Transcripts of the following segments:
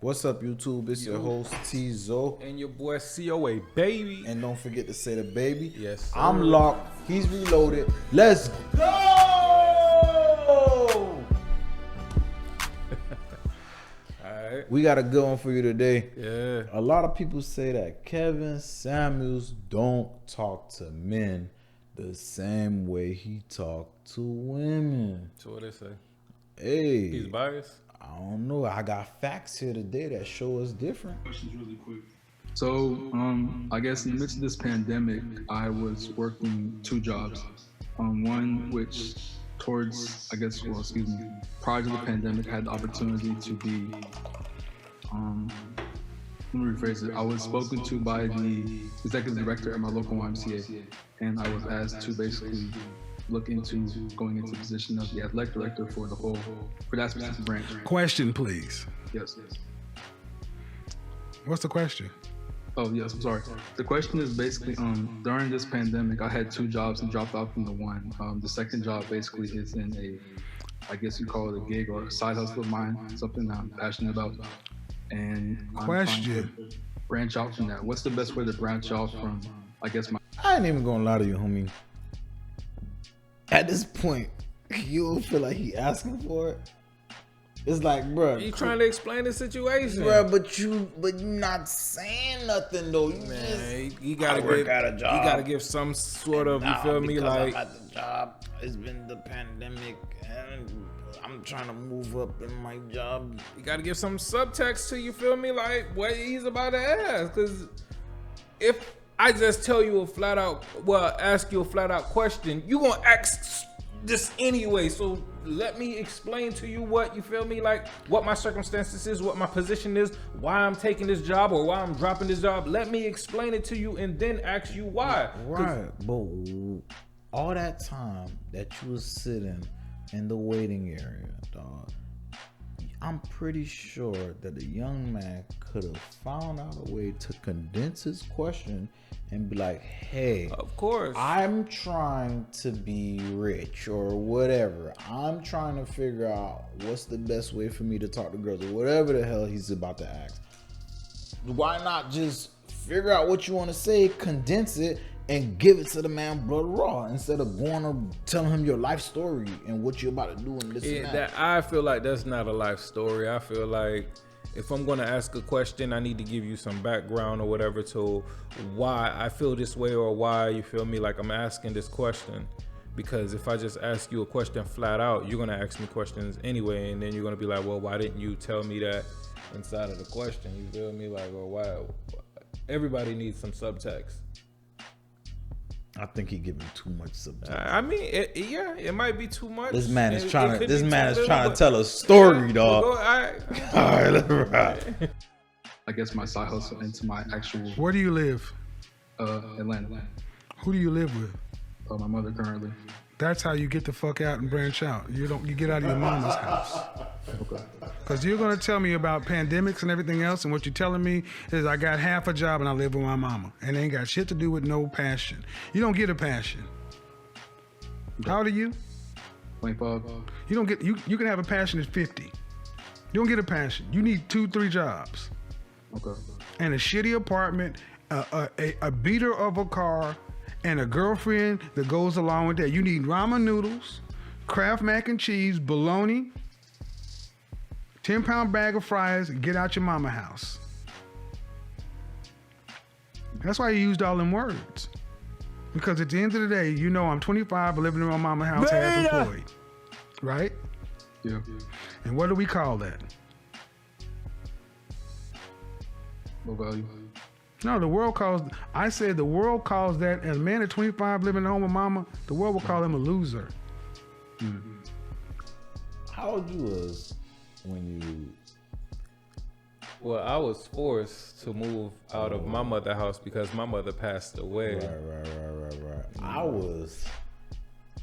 What's up, YouTube? It's your host, T-Zo. And your boy C.O.A BaBii. And don't forget to say the baby. Yes, sir. I'm locked. He's reloaded. Let's go! Alright. We got a good one for you today. Yeah. A lot of people say that Kevin Samuels don't talk to men the same way he talk to women. So what they say? Hey. He's biased? I don't know. I got facts here today that show us different. Questions really quick. So, I guess in the midst of this pandemic, I was working two jobs. One which prior to the pandemic, I had the opportunity to be, let me rephrase it. I was spoken to by the executive director at my local YMCA, and I was asked to basically look into going into the position of the athletic director for that specific branch. Question, please. Yes. What's the question? Oh, yes, I'm sorry. The question is basically, during this pandemic, I had two jobs and dropped off from the one. The second job basically is in I guess you call it a gig or a side hustle of mine, something that I'm passionate about. And I'm trying to branch out from that. What's the best way to branch out from, I guess, I ain't even gonna lie to you, homie. At this point, you don't feel like he asking for it. It's like, bro, You trying to explain the situation. bro, but you not saying nothing though. You gotta work at a job. You gotta give some sort of, you feel me, like I'm at the job. It's been the pandemic, and I'm trying to move up in my job. you gotta give some subtext to, you feel me, like what he's about to ask. Cause if I just tell you ask you a flat out question, you gonna ask this anyway. So let me explain to you what, you feel me, like what my circumstances is, what my position is, why I'm taking this job or why I'm dropping this job. Let me explain it to you and then ask you why. Right, but all that time that you was sitting in the waiting area, dog, I'm pretty sure that the young man could have found out a way to condense his question and be like, hey, Of course. I'm trying to be rich or whatever. I'm trying to figure out what's the best way for me to talk to girls or whatever the hell he's about to ask. Why not just figure out what you want to say, condense it, and give it to the man blood raw instead of going or telling him your life story and what you're about to do and this and that. I feel like that's not a life story. I feel like if I'm going to ask a question, I need to give you some background or whatever to why I feel this way or why, you feel me, like I'm asking this question. Because if I just ask you a question flat out, you're going to ask me questions anyway, and then you're going to be like, well, why didn't you tell me that inside of the question? You feel me? Like, well, why? Everybody needs some subtext. I think he giving too much subtext. I mean, it might be too much. This man is It trying could to. This be man too is little, trying to but- tell a story, dog. All right. All right, let's ride. I guess my side hustle into my actual Where do you live? Atlanta. Who do you live with? My mother currently. That's how you get the fuck out and branch out. You get out of your mama's house. Okay. Because you're going to tell me about pandemics and everything else, and what you're telling me is I got half a job and I live with my mama. And it ain't got shit to do with no passion. You don't get a passion. How old are you? 25. You don't get, you can have a passion at 50. You don't get a passion. You need 2-3 jobs. Okay. And a shitty apartment, a beater of a car, and a girlfriend that goes along with that. You need ramen noodles, Kraft mac and cheese, bologna, 10-pound bag of fries, and get out your mama house. That's why you used all them words. Because at the end of the day, you know I'm 25, living in my mama house, half employed. Right? Yeah. And what do we call that? Low value. No, the world calls that, as a man at 25 living at home with mama, the world will call him a loser. Mm-hmm. How old you was when you? Well, I was forced to move out of my mother's house because my mother passed away. Right. I was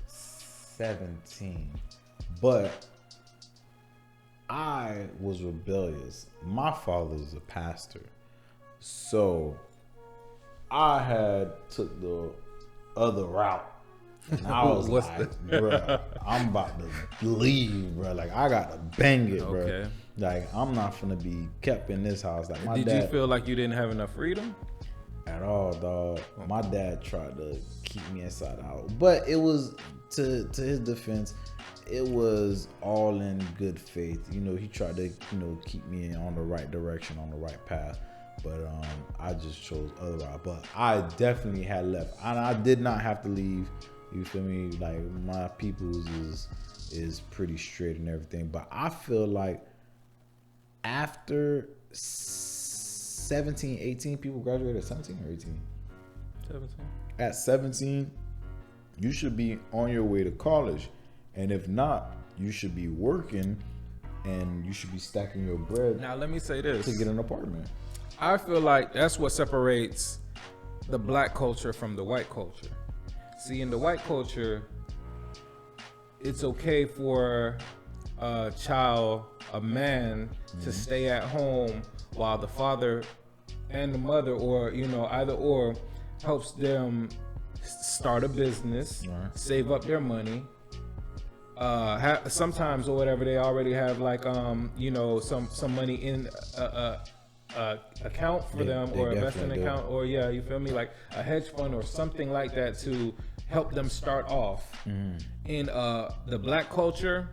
17, but I was rebellious. My father's a pastor, so I had took the other route. And I was like, bruh, I'm about to leave, bruh. Like, I got to bang it, bruh. Okay. Like, I'm not gonna be kept in this house. Like, my Did dad, you feel like you didn't have enough freedom? at all, dog. My dad tried to keep me inside the house, but it was to his defense, it was all in good faith. You know, he tried to keep me on the right direction, on the right path. But I just chose otherwise. But I definitely had left, and I did not have to leave. You feel me? Like, my people's is pretty straight and everything. But I feel like after 17, 18, people graduated at 17 or 18. 17. At 17, you should be on your way to college, and if not, you should be working, and you should be stacking your bread. Now let me say this: to get an apartment. I feel like that's what separates the black culture from the white culture. See, in the white culture, it's okay for a child, a man, to stay at home while the father and the mother, or either or, helps them start a business, save up their money. Sometimes or whatever, they already have like some money in account for them, or investment account, or you feel me, like a hedge fund or something like that to help them start off. In the black culture,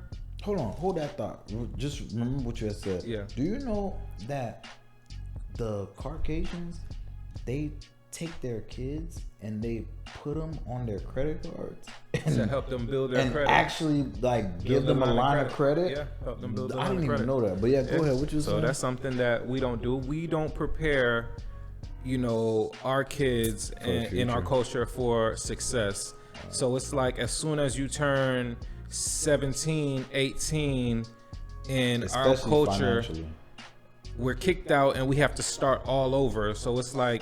Hold that thought. Just remember what you had said. Yeah. Do you know that the Caucasians, they take their kids and they put them on their credit cards to help them build their and credit. actually like give them a line of credit? Yeah, help them build. I didn't even know that. But yeah, go ahead. What you saying? So that's something that we don't do. We don't prepare, our kids in our culture for success. So it's like as soon as you turn 17, 18 in Especially our culture, financially. we're kicked out and we have to start all over. So it's like,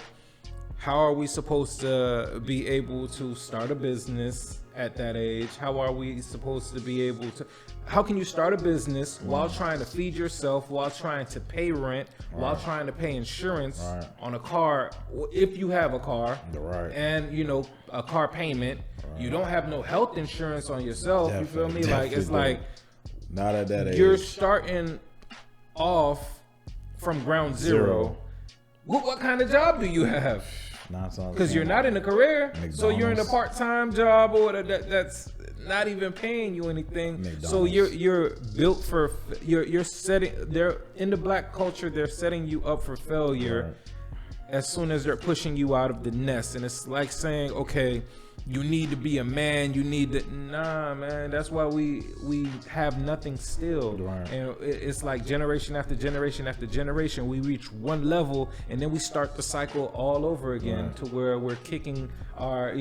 how are we supposed to be able to start a business at that age? How are we supposed to be able to, how can you start a business while trying to feed yourself, while trying to pay rent, while trying to pay insurance on a car, if you have a car, and a car payment? You don't have no health insurance on yourself. You feel me? Like, it's like, not at that age. You're starting off from ground zero. What kind of job do you have? Because you're not in a career, so you're in a part-time job or whatever that's not even paying you anything. So you're built for you're setting. They're in the black culture. They're setting you up for failure as soon as they're pushing you out of the nest. And it's like saying, okay, you need to be a man. You need to, nah, man. That's why we have nothing still. And it's like generation after generation after generation. We reach one level and then we start the cycle all over again to where we're kicking our,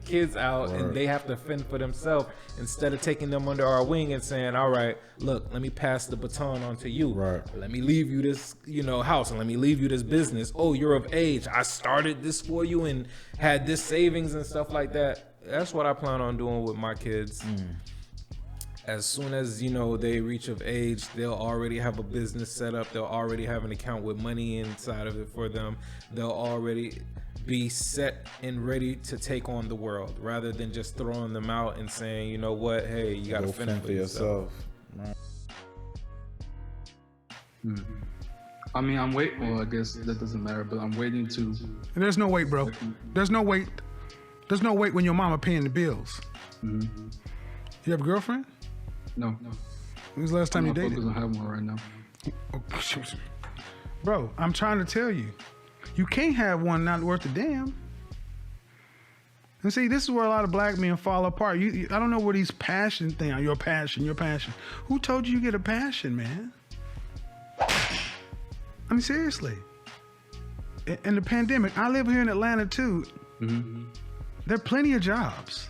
kids out and they have to fend for themselves instead of taking them under our wing and saying, all right, look, let me pass the baton on to you. Let me leave you this, house, and let me leave you this business. Oh, you're of age. I started this for you and had this savings and stuff like that. That's what I plan on doing with my kids. As soon as they reach of age, they'll already have a business set up. They'll already have an account with money inside of it for them. They'll already be set and ready to take on the world, rather than just throwing them out and saying, you know what, hey, you gotta fend for yourself. I mean, I'm waiting. Well, I guess that doesn't matter, but I'm waiting to. And there's no wait, bro. There's no wait. There's no wait when your mama paying the bills. You have a girlfriend? No. When was the last time you dated? I'm focused on having one right now. Bro, I'm trying to tell you. You can't have one not worth a damn. And see, this is where a lot of black men fall apart. I don't know where these passion thing are. Your passion. Who told you get a passion, man? I mean, seriously. In the pandemic, I live here in Atlanta too. There are plenty of jobs.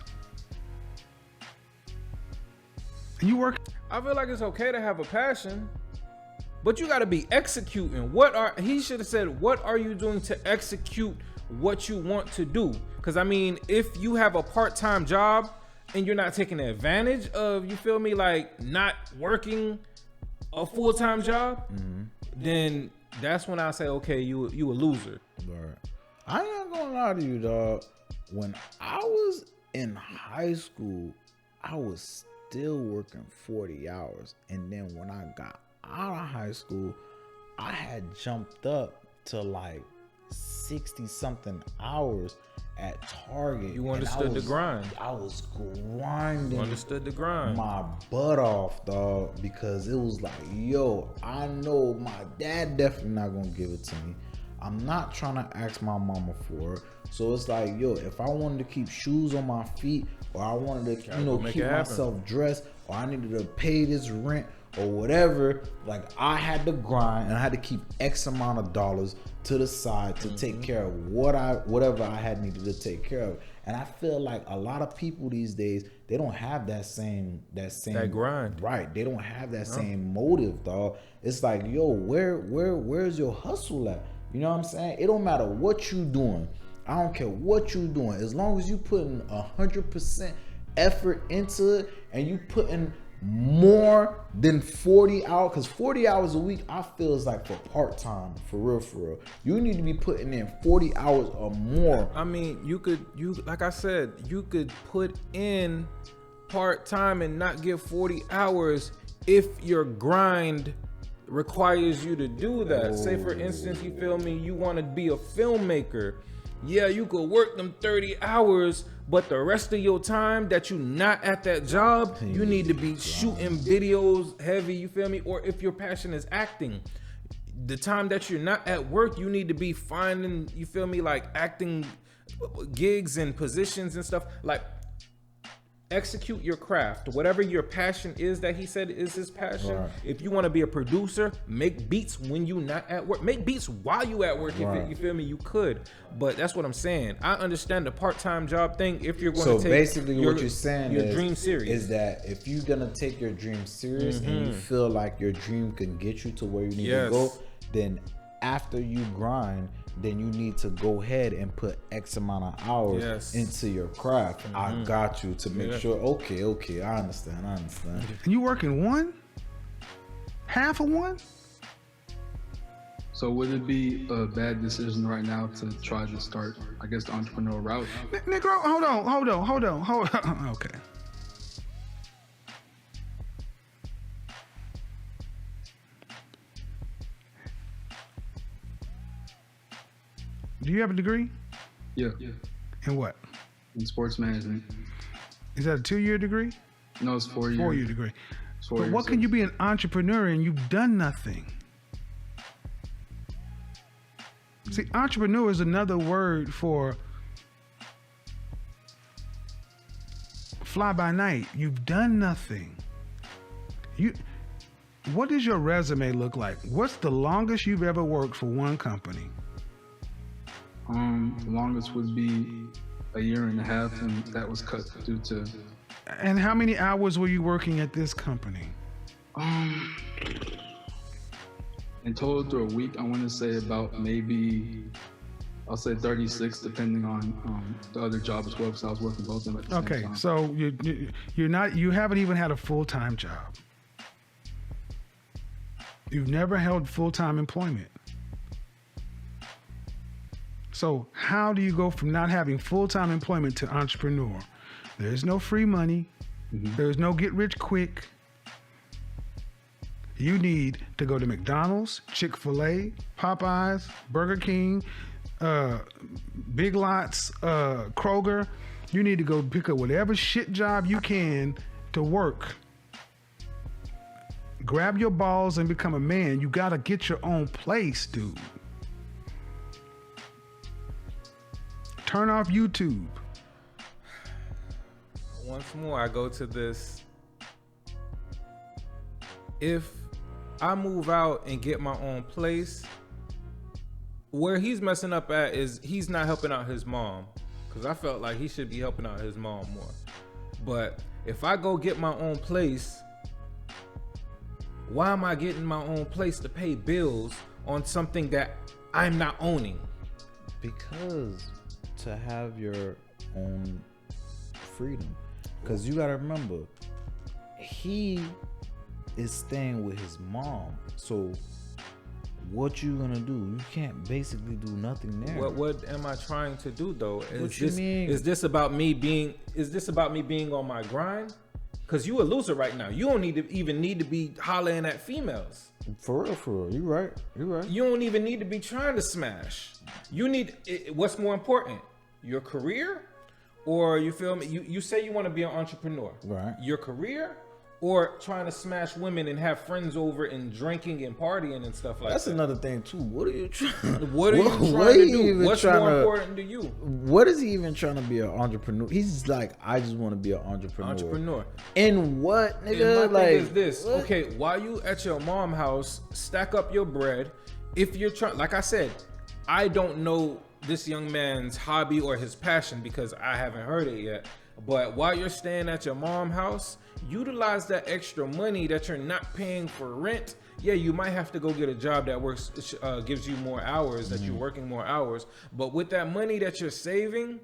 And you work. I feel like it's okay to have a passion, but you got to be executing. He should have said, what are you doing to execute what you want to do? Because I mean, if you have a part-time job and you're not taking advantage of, you feel me, like not working a full-time job, then that's when I say, okay, you a loser. I ain't gonna lie to you, dog. When I was in high school, I was still working 40 hours. And then when I got out of high school, I had jumped up to like 60 something hours at Target. You understood the grind. I was grinding. You understood the grind. My butt off, dog, because it was like, yo, I know my dad definitely not gonna give it to me. I'm not trying to ask my mama for it. So it's like, yo, if I wanted to keep shoes on my feet, or I wanted to, keep myself dressed, or I needed to pay this rent or whatever, like I had to grind and I had to keep X amount of dollars to the side to take care of whatever I had needed to take care of. And I feel like a lot of people these days, they don't have that same grind. Right. They don't have that same motive, dog. It's like, yo, where's your hustle at? You know what I'm saying? It don't matter what you doing. I don't care what you doing. As long as you putting 100% effort into it and you putting more than 40 hours, because 40 hours a week I feel is like for part-time, for real. You need to be putting in 40 hours or more. I mean, you like I said, you could put in part-time and not get 40 hours if your grind requires you to do that. Say for instance, you feel me, you want to be a filmmaker. Yeah, you could work them 30 hours, but the rest of your time that you not at that job, you need to be shooting videos heavy, you feel me? Or if your passion is acting, the time that you're not at work, you need to be finding, you feel me, like acting gigs and positions and stuff. Like, execute your craft, whatever your passion is that he said is his passion. Right. If you want to be a producer, make beats when you not at work. Make beats while you at work. Right. If you feel me, you could. But that's what I'm saying. I understand the part-time job thing. If you're going to take basically what you're saying your dream serious, is that if you're gonna take your dream serious and you feel like your dream can get you to where you need to go, then after you grind, then you need to go ahead and put X amount of hours into your craft. I got you to make sure. Okay, I understand. And you working one? Half of one? So would it be a bad decision right now to try to start, I guess, the entrepreneurial route? Negro, hold on. Okay. Do you have a degree? Yeah. In what? In sports management. Is that a 2-year degree? No, it's 4 years. 4-year degree. But what can you be an entrepreneur and you've done nothing? See, entrepreneur is another word for fly by night. You've done nothing. What does your resume look like? What's the longest you've ever worked for one company? The longest would be 1.5 years, and that was cut due to. And how many hours were you working at this company? In total through a week, I want to say about maybe, I'll say 36, depending on the other job as well, because I was working both of them at the same time. So you haven't even had a full-time job. You've never held full-time employment. So how do you go from not having full-time employment to entrepreneur? There's no free money. There's no get rich quick. You need to go to McDonald's, Chick-fil-A, Popeyes, Burger King, Big Lots, Kroger. You need to go pick up whatever shit job you can to work. Grab your balls and become a man. You gotta get your own place, dude. Turn off YouTube. Once more, I go to this. If I move out and get my own place, where he's messing up at is he's not helping out his mom. Because I felt like he should be helping out his mom more. But if I go get my own place, why am I getting my own place to pay bills on something that I'm not owning? Because to have your own freedom. Because you gotta remember, he is staying with his mom. So what you gonna do? You can't basically do nothing there. What am I trying to do though? Is this about me being on my grind? Cause you a loser right now. You don't even need to be hollering at females. For real. You right. You don't even need to be trying to smash. You need what's more important, your career, or you feel me? You say you want to be an entrepreneur, Right? Your career, or trying to smash women and have friends over and drinking and partying and stuff like That's that. another thing too. What are you trying? What are you trying to do? What's more important to you? What is he even trying to be an entrepreneur? He's like, I just want to be an entrepreneur. In what, nigga? And my like thing is this. what? Okay, while you at your mom house, stack up your bread. If you're trying, like I said, I don't know this young man's hobby or his passion because I haven't heard it yet. But while you're staying at your mom house, utilize that extra money that you're not paying for rent. Yeah, you might have to go get a job that gives you more hours, that you're working more hours. But with that money that you're saving,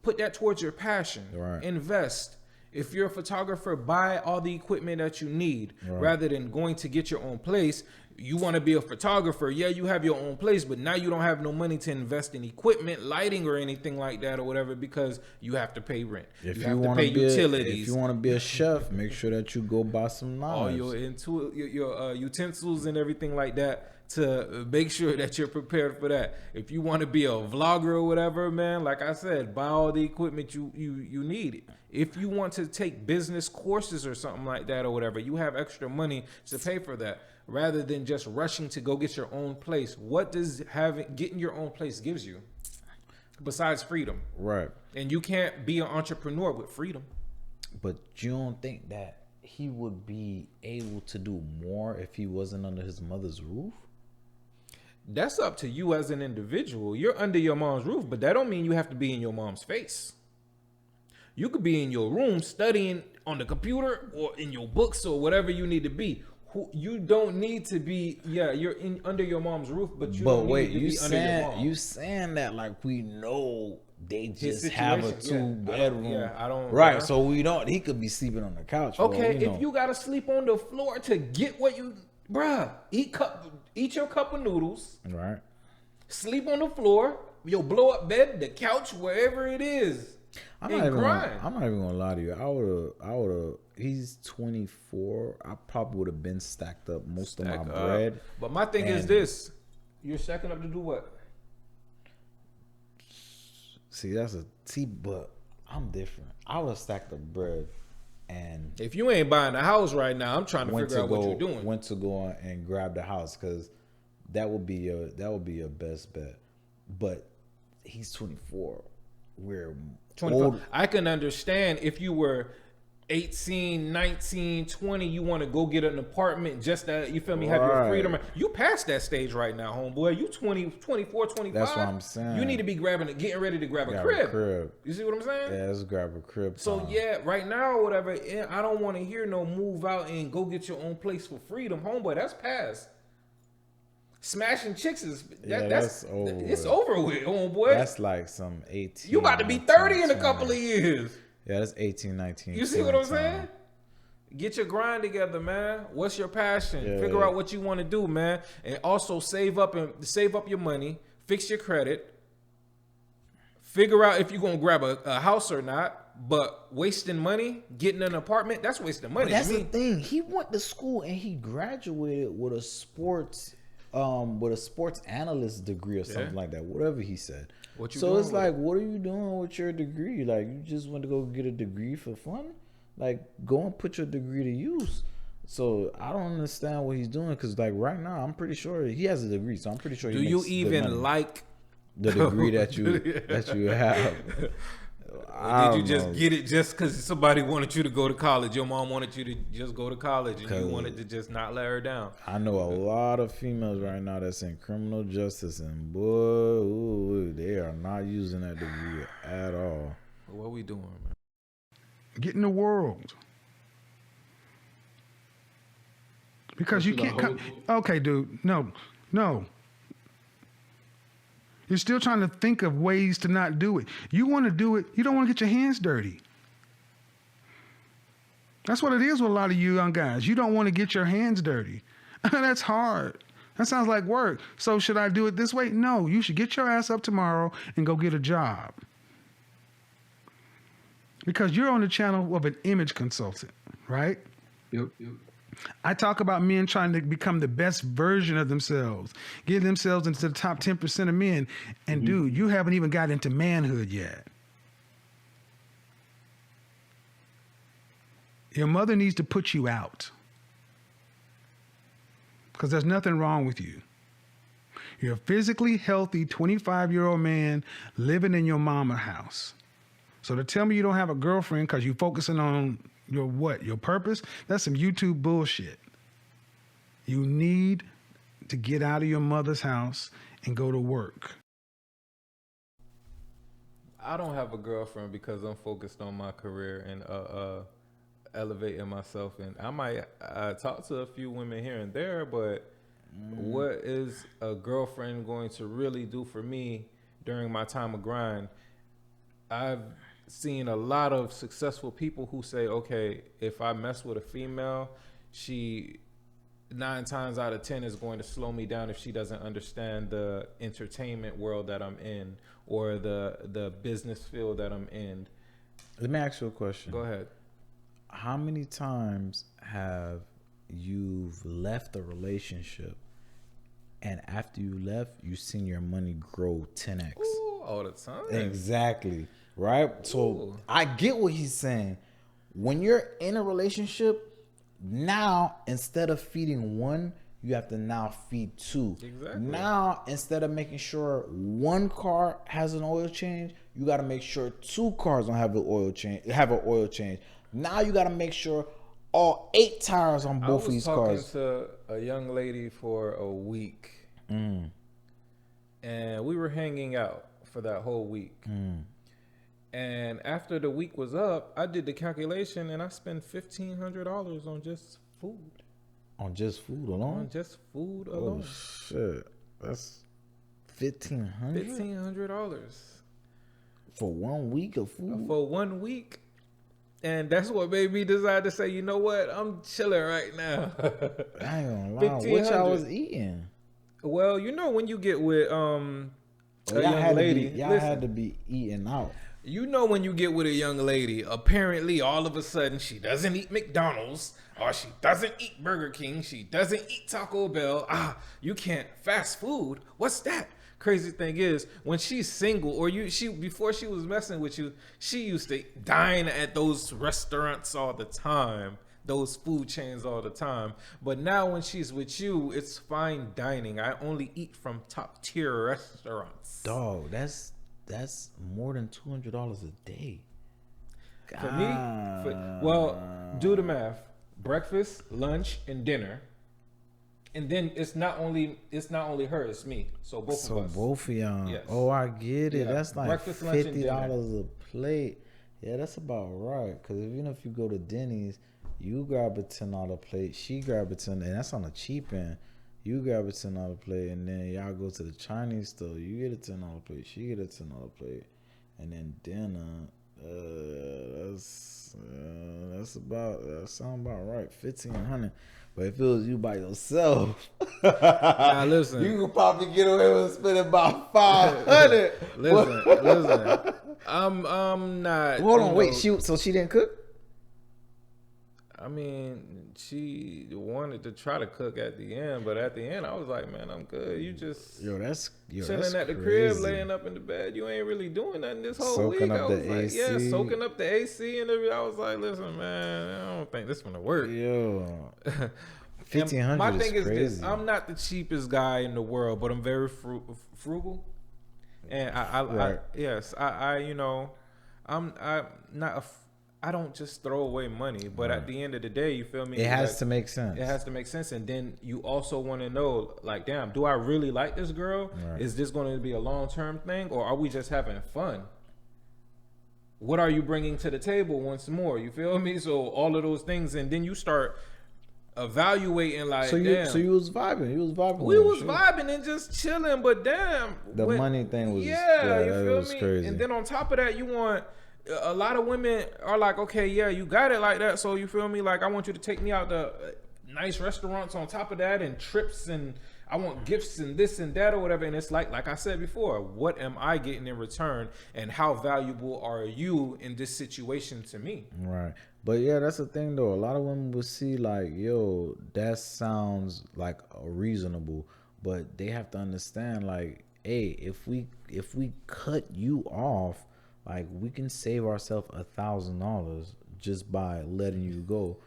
put that towards your passion. Right. Invest. If you're a photographer, buy all the equipment that you need rather than going to get your own place. You want to be a photographer. Yeah, you have your own place, but now you don't have no money to invest in equipment, lighting, or anything like that or whatever because you have to pay rent. If you you have to want pay to be utilities. if you want to be a chef, make sure that you go buy some knives. All your utensils and everything like that to make sure that you're prepared for that. If you want to be a vlogger or whatever, man, like I said, buy all the equipment you need. If you want to take business courses or something like that or whatever, you have extra money to pay for that rather than just rushing to go get your own place. What does getting your own place gives you besides freedom? Right. And you can't be an entrepreneur with freedom. But you don't think that he would be able to do more if he wasn't under his mother's roof? That's up to you as an individual. You're under your mom's roof, but that don't mean you have to be in your mom's face. You could be in your room studying on the computer or in your books or whatever you need to be. You don't need to be. Yeah, you're under your mom's roof, but you don't need to be under your mom. You saying that like we know they just have a situation, 2-bedroom. I don't. Right, Yeah. so we don't. He could be sleeping on the couch. Okay, bro, if you gotta sleep on the floor to get what you, bruh, eat your cup of noodles. Right. Sleep on the floor, your blow up bed, the couch, wherever it is. I'm not even gonna lie to you. I would have. He's 24. I probably would have been stacked up most of my bread. But my thing is this: you're stacking up to do what? But I'm different. I would have stacked the bread, and if you ain't buying a house right now, I'm trying to figure out what you're doing. Went to go on and grab the house because that would be your best bet. But he's 24. We're 24. old. I can understand if you were 18, 19, 20, you want to go get an apartment just that, you feel me, have your freedom. You past that stage right now, homeboy. You 20, 24, 25. That's what I'm saying. You need to be getting ready to grab a crib. You see what I'm saying? Yeah, let's grab a crib. So yeah, right now or whatever, I don't want to hear no move out and go get your own place for freedom, homeboy. That's past. Smashing chicks is that's over. It's over with, homeboy. That's like some 18. You about to be 30 in a couple of years. Yeah, that's 18, 19. You see what I'm saying? Get your grind together, man. What's your passion? Yeah. Figure out what you want to do, man. And also save up your money. Fix your credit. Figure out if you're going to grab a house or not. But wasting money, getting an apartment, that's wasting money. But that's the thing. He went to school and he graduated with a sports analyst degree or something like that. Whatever he said. So it's like, what are you doing with your degree? Like, you just went to go get a degree for fun? Like, go and put your degree to use. So I don't understand what he's doing because, like, right now, I'm pretty sure he has a degree. So I'm pretty sure. Do you even like the degree that you have? Did you just get it just because somebody wanted you to go to college? Your mom wanted you to just go to college and you wanted to just not let her down? I know a lot of females right now that's in criminal justice and boy, they are not using that degree at all. What we doing, man? Get in the world. Because you can't. Okay, dude. No. You're still trying to think of ways to not do it. You want to do it. You don't want to get your hands dirty. That's what it is with a lot of you young guys. You don't want to get your hands dirty. That's hard. That sounds like work. So should I do it this way? No, you should get your ass up tomorrow and go get a job. Because you're on the channel of an image consultant, right? Yep. I talk about men trying to become the best version of themselves, get themselves into the top 10% of men. And dude, you haven't even got into manhood yet. Your mother needs to put you out because there's nothing wrong with you. You're a physically healthy 25-year-old man living in your mama house. So to tell me you don't have a girlfriend because you're focusing on your what? Your purpose? That's some YouTube bullshit. You need to get out of your mother's house and go to work. I don't have a girlfriend because I'm focused on my career and elevating myself. And I might talk to a few women here and there, but what is a girlfriend going to really do for me during my time of grind? I've seen a lot of successful people who say, okay, if I mess with a female, she 9 times out of 10 is going to slow me down if she doesn't understand the entertainment world that I'm in or the business field that I'm in. Let me ask you a question. Go ahead. How many times have you've left a relationship and after you left, you seen your money grow 10x? Ooh, all the time. Exactly. Right? So I get what he's saying. When you're in a relationship, now instead of feeding one, you have to now feed 2. Exactly. Now, instead of making sure one car has an oil change, you got to make sure 2 cars don't have an oil change. Now you got to make sure all 8 tires on both of these cars. I was talking to a young lady for a week, and we were hanging out for that whole week. And after the week was up, I did the calculation, and I spent $1,500 on just food. On just food alone? On just food alone. Oh shit, that's $1,500. $1,500 for 1 week of food. For 1 week. And that's what made me decide to say, you know what? I'm chilling right now. I ain't gonna lie. What y'all was eating? Well, you know when you get with a young lady, y'all had to be eating out. You know when you get with a young lady, apparently all of a sudden she doesn't eat McDonald's or she doesn't eat Burger King, she doesn't eat Taco Bell. You can't fast food. What's that? Crazy thing is, when she's single or before she was messing with you, she used to dine at those restaurants all the time, those food chains all the time. But now when she's with you, it's fine dining. I only eat from top tier restaurants. Dog, that's more than $200 a day. God. For me, well, do the math: breakfast, lunch, and dinner. And then it's not only her, it's me. So both of us. So both of y'all. Yes. Oh, I get it. Yeah. That's like Breakfast, lunch, and $50 a plate. Yeah, that's about right. Because even if you go to Denny's, you grab a $10 plate, she grab a $10, and that's on the cheap end. You grab a $10 plate, and then y'all go to the Chinese store. You get a $10 plate, she get a $10 plate, and then dinner. That sound about right. $1,500. But if it was you by yourself, now listen, you could probably get away with spending about $500. Listen. I'm not. Hold on, wait. So she didn't cook? I mean, she wanted to try to cook at the end, but at the end, I was like, man, I'm good. You just chilling at the crib, laying up in the bed. You ain't really doing nothing this whole soaking week. Up I was the like, AC. yeah, soaking up the AC and everything. I was like, listen, man, I don't think this is gonna work. Yo, $1,500. My thing is crazy. this: I'm not the cheapest guy in the world, but I'm very frugal, and I don't just throw away money, but at the end of the day, you feel me? It has to make sense. It has to make sense. And then you also want to know, like, damn, do I really like this girl? Right. Is this going to be a long-term thing, or are we just having fun? What are you bringing to the table once more? You feel me? So all of those things, and then you start evaluating, like, so you was vibing. We was vibing and just chilling, but damn. The money thing was, you that feel was me? crazy. And then on top of that, you want... A lot of women are like, okay, yeah, you got it like that. So you feel me? Like, I want you to take me out to nice restaurants on top of that and trips. And I want gifts and this and that or whatever. And it's like I said before, what am I getting in return, and how valuable are you in this situation to me? Right. But yeah, that's the thing though. A lot of women will see like, yo, that sounds like reasonable, but they have to understand like, hey, if we cut you off, like we can save ourselves $1,000 just by letting you go.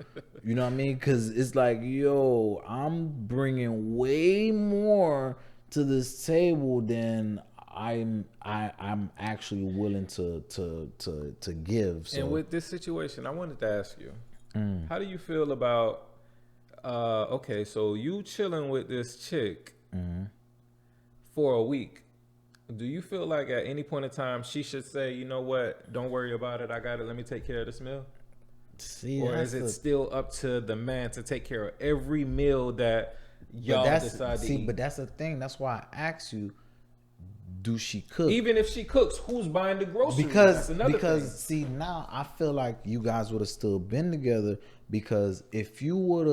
You know what I mean? Because it's like, yo, I'm bringing way more to this table than I'm actually willing to give. So And with this situation, I wanted to ask you, how do you feel about okay, so you chilling with this chick for a week. Do you feel like at any point in time she should say, you know what, don't worry about it, I got it, let me take care of this meal? See, or is it still up to the man to take care of every meal that y'all decide to eat? But that's the thing. That's why I asked you, do she cook? Even if she cooks, who's buying the groceries? Because thing. See, now I feel like you guys would have still been together, because if she would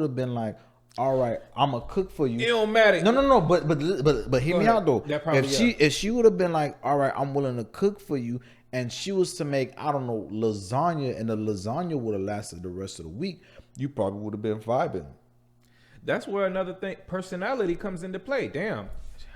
have been like, all right, I'm gonna cook for you. It don't matter. No. But hear me out though. If she would have been like, all right, I'm willing to cook for you, and she was to make, I don't know, lasagna, and the lasagna would have lasted the rest of the week, you probably would have been vibing. That's where another thing, personality comes into play. Damn,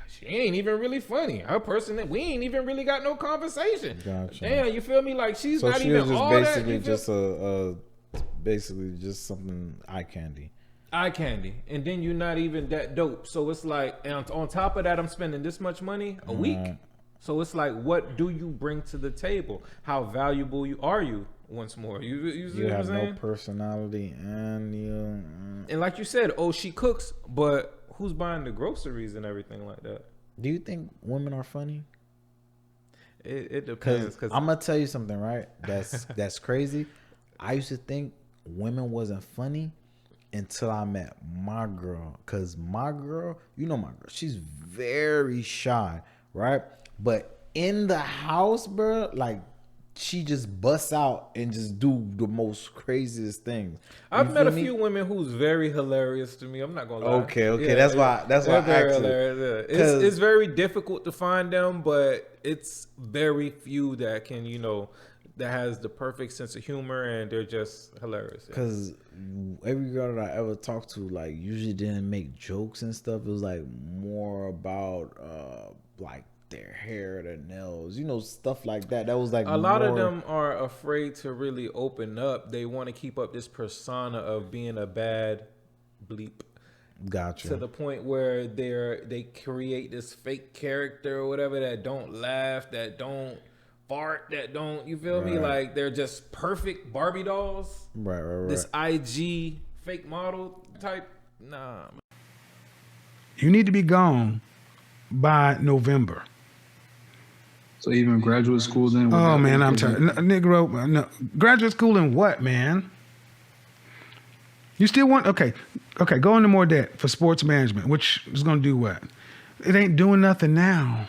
she ain't even really funny. Her person, we ain't even really got no conversation. Gotcha. Damn, you feel me? Like she's So not she even was just all basically that. just basically just something eye candy. Eye candy, and then you're not even that dope. So it's like, and on top of that, I'm spending this much money a week. So it's like, what do you bring to the table? How valuable are you? Once more, you see what I'm saying? You have no personality, and you. And like you said, oh, she cooks, but who's buying the groceries and everything like that? Do you think women are funny? It depends. Because I'm gonna tell you something, right? That's crazy. I used to think women wasn't funny until I met my girl. Cause my girl, you know my girl, she's very shy, right? But in the house, bro, like she just busts out and just do the most craziest things. I've met a few women who's very hilarious to me. I'm not gonna lie. Okay, yeah, that's why I asked hilarious. Yeah. It's very difficult to find them, but it's very few that can, that has the perfect sense of humor, and they're just hilarious. Because every girl that I ever talked to, like, usually didn't make jokes and stuff. It was like more about like their hair, their nails, stuff like that. That was like a lot of them are afraid to really open up. They want to keep up this persona of being a bad bleep. Gotcha. To the point where they create this fake character or whatever that don't laugh, that don't fart, that don't, you feel me? Like they're just perfect Barbie dolls. Right. This IG fake model type. Nah. You need to be gone by November. So even graduate school then? Oh man, I'm tired. Negro, no. Graduate school in what, man? You still want, okay, go into more debt for sports management, which is going to do what? It ain't doing nothing now.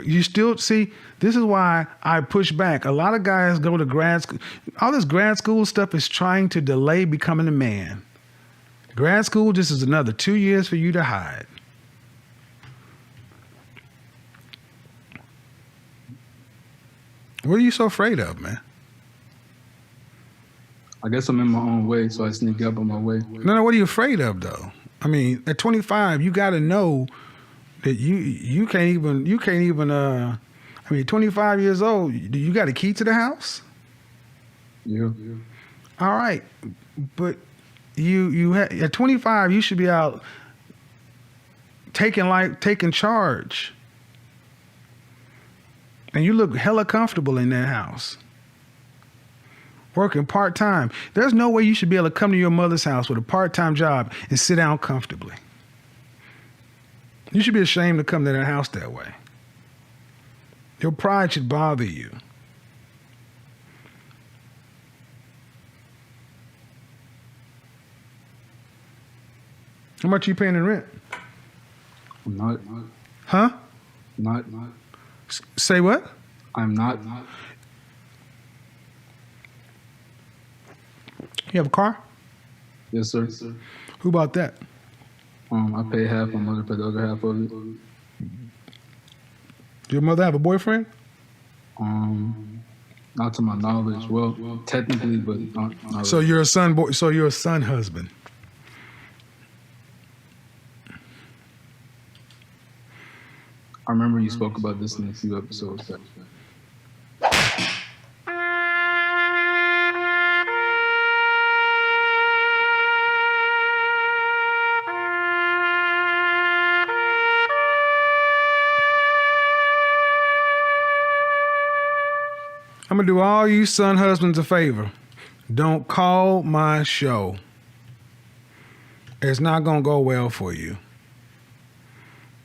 You still see, this is why I push back. A lot of guys go to grad school. All this grad school stuff is trying to delay becoming a man. Grad school just is another 2 years for you to hide. What are you so afraid of, man? I guess I'm in my own way, so I sneak up on my way. No, what are you afraid of, though? I mean, at 25, you got to know that you can't even. I mean, 25 years old, you got a key to the house? Yeah. All right, but at 25, you should be out taking charge, and you look hella comfortable in that house. Working part-time. There's no way you should be able to come to your mother's house with a part-time job and sit down comfortably. You should be ashamed to come to that house that way. Your pride should bother you. How much are you paying in rent? I'm not. Huh? Not. Say what? I'm not. You have a car? Yes, sir. Who bought that? I pay half. My mother paid the other half of it. Did your mother have a boyfriend? Not to my knowledge. Well, technically, but not So really. you're a son boy. So you're a son husband. I remember you spoke about this in a few episodes. I'm gonna do all you son husbands a favor. Don't call my show. It's not gonna go well for you.